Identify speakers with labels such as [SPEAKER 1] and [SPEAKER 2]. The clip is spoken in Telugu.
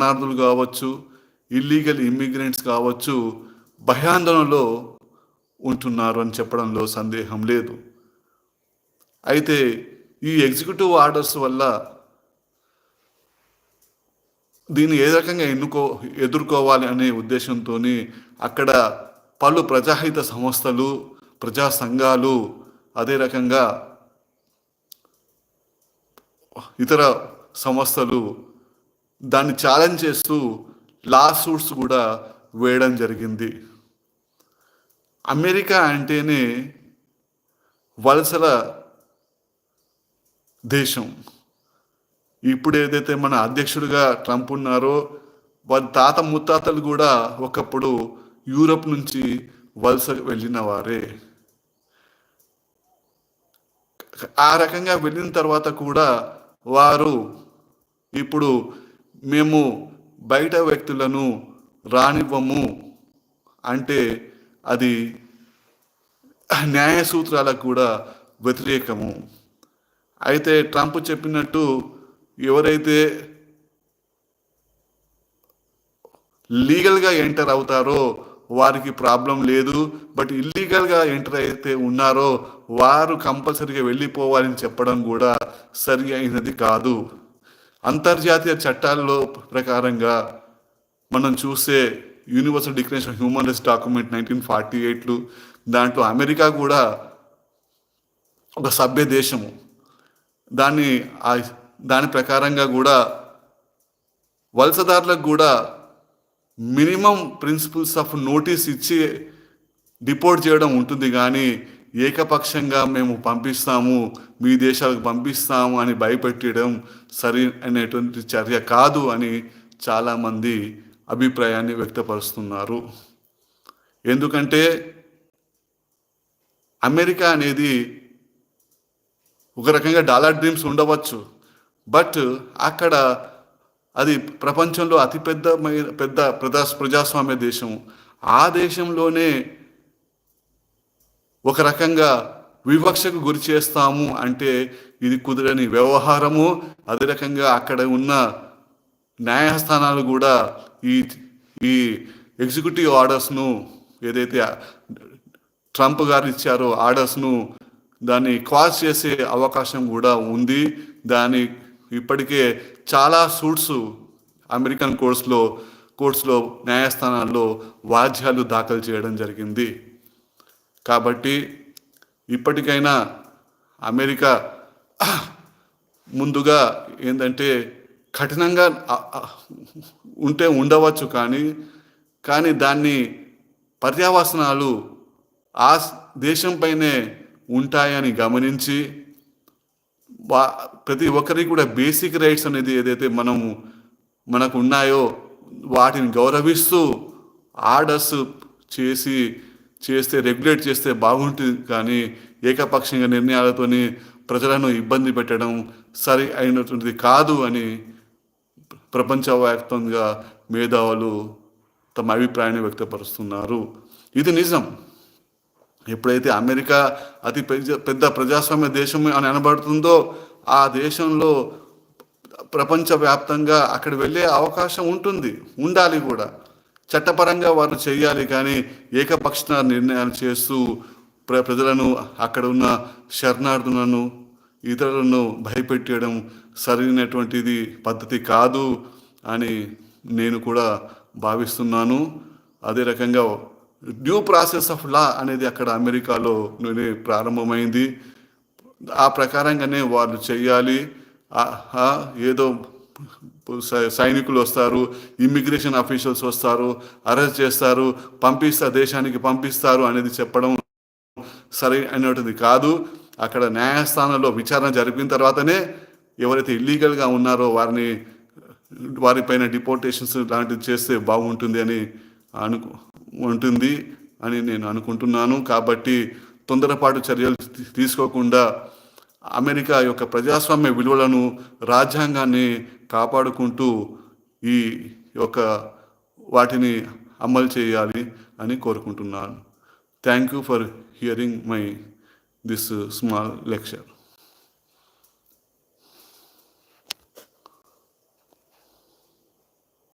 [SPEAKER 1] శరణార్థులు కావచ్చు, ఇల్లీగల్ ఇమ్మిగ్రెంట్స్ కావచ్చు, భయాందోళనలో ఉంటున్నారు అని చెప్పడంలో సందేహం లేదు. అయితే ఈ ఎగ్జిక్యూటివ్ ఆర్డర్స్ వల్ల దీన్ని ఏ రకంగా ఎదుర్కోవాలి అనే ఉద్దేశంతో అక్కడ పలు ప్రజాహిత సంస్థలు, ప్రజా సంఘాలు, అదే రకంగా ఇతర సంస్థలు దాన్ని ఛాలెంజ్ చేస్తూ లా సూట్స్ కూడా వేయడం జరిగింది. అమెరికా అంటేనే వలసల దేశం. ఇప్పుడు ఏదైతే మన అధ్యక్షుడిగా ట్రంప్ ఉన్నారో వారి తాత ముత్తాతలు కూడా ఒకప్పుడు యూరప్ నుంచి వలస వెళ్ళిన వారే. ఆ రకంగా వెళ్ళిన తర్వాత కూడా వారు ఇప్పుడు మేము బయట వ్యక్తులను రానివ్వము అంటే అది న్యాయ సూత్రాలకు కూడా వ్యతిరేకము. అయితే ట్రంప్ చెప్పినట్టు ఎవరైతే లీగల్గా ఎంటర్ అవుతారో వారికి ప్రాబ్లం లేదు, బట్ ఇల్లీగల్గా ఎంటర్ అయితే ఉన్నారో వారు కంపల్సరీగా వెళ్ళిపోవాలని చెప్పడం కూడా సరి అయినది కాదు. అంతర్జాతీయ చట్టాల్లో ప్రకారంగా మనం చూస్తే universal declaration of human rights document 1948 దాంట్లో అమెరికా కూడా ఒక సభ్య దేశము. దాని ప్రకారంగా కూడా వలసదారులకు కూడా మినిమం ప్రిన్సిపల్స్ ఆఫ్ నోటీస్ ఇచ్చి డిపోర్ట్ చేయడం ఉంటుంది, కానీ ఏకపక్షంగా మేము పంపిస్తాము, మీ దేశాలకు పంపిస్తాము అని భయపెట్టడం సరి అనేటువంటి చర్య కాదు అని చాలామంది అభిప్రాయాన్ని వ్యక్తపరుస్తున్నారు. ఎందుకంటే అమెరికా అనేది ఒక రకంగా డాలర్ డ్రీమ్స్ ఉండవచ్చు, బట్ అక్కడ అది ప్రపంచంలో పెద్ద ప్రజాస్వామ్య దేశం. ఆ దేశంలోనే ఒక రకంగా వివక్షకు గురి చేస్తాము అంటే ఇది కుదరని వ్యవహారము. అదే రకంగా అక్కడ ఉన్న న్యాయస్థానాలు కూడా ఈ ఎగ్జిక్యూటివ్ ఆర్డర్స్ను ఏదైతే ట్రంప్ గారు ఇచ్చారో ఆర్డర్స్ను దాన్ని క్వాష్ చేసే అవకాశం కూడా ఉంది. ఇప్పటికే చాలా సూట్స్ అమెరికన్ కోర్ట్స్లో న్యాయస్థానాల్లో వాద్యాలు దాఖలు చేయడం జరిగింది. కాబట్టి ఇప్పటికైనా అమెరికా ముందుగా ఏంటంటే కఠినంగా ఉండవచ్చు, కానీ దాన్ని పర్యవసనాలు ఆ దేశంపైనే ఉంటాయని గమనించి ప్రతి ఒక్కరికి కూడా బేసిక్ రైట్స్ అనేది ఏదైతే మనకు ఉన్నాయో వాటిని గౌరవిస్తూ ఆర్డర్స్ చేస్తే రెగ్యులేట్ చేస్తే బాగుంటుంది, కానీ ఏకపక్షంగా నిర్ణయాలతోని ప్రజలను ఇబ్బంది పెట్టడం సరి అయినటువంటిది కాదు అని ప్రపంచవ్యాప్తంగా మేధావులు తమ అభిప్రాయాన్ని వ్యక్తపరుస్తున్నారు. ఇది నిజం. ఎప్పుడైతే అమెరికా అతి పెద్ద ప్రజాస్వామ్య దేశం అని అనబడుతుందో ఆ దేశంలో ప్రపంచవ్యాప్తంగా అక్కడ వెళ్ళే అవకాశం ఉండాలి కూడా. చట్టపరంగా వారు చేయాలి, కానీ ఏకపక్ష నిర్ణయాలు చేస్తూ ప్రజలను అక్కడ ఉన్న శరణార్థులను ఇతరులను భయపెట్టడం సరైనటువంటిది పద్ధతి కాదు అని నేను కూడా భావిస్తున్నాను. అదే రకంగా డ్యూ ప్రాసెస్ ఆఫ్ లా అనేది అక్కడ అమెరికాలో ప్రారంభమైంది. ఆ ప్రకారంగానే వాళ్ళు చేయాలి. ఏదో సైనికులు వస్తారు, ఇమ్మిగ్రేషన్ ఆఫీషియల్స్ వస్తారు, అరెస్ట్ చేస్తారు, దేశానికి పంపిస్తారు అనేది చెప్పడం సరి అయినటువంటిది కాదు. అక్కడ న్యాయస్థానంలో విచారణ జరిపిన తర్వాతనే ఎవరైతే ఇల్లీగల్గా ఉన్నారో వారిపైన డిపోర్టేషన్స్ లాంటివి చేస్తే బాగుంటుంది అని నేను అనుకుంటున్నాను. కాబట్టి తొందరపాటు చర్యలు తీసుకోకుండా అమెరికా యొక్క ప్రజాస్వామ్య విలువలను, రాజ్యాంగాన్ని కాపాడుకుంటూ ఈ యొక్క వాటిని అమలు చేయాలి అని కోరుకుంటున్నాను. Thank you for hearing this small lecture.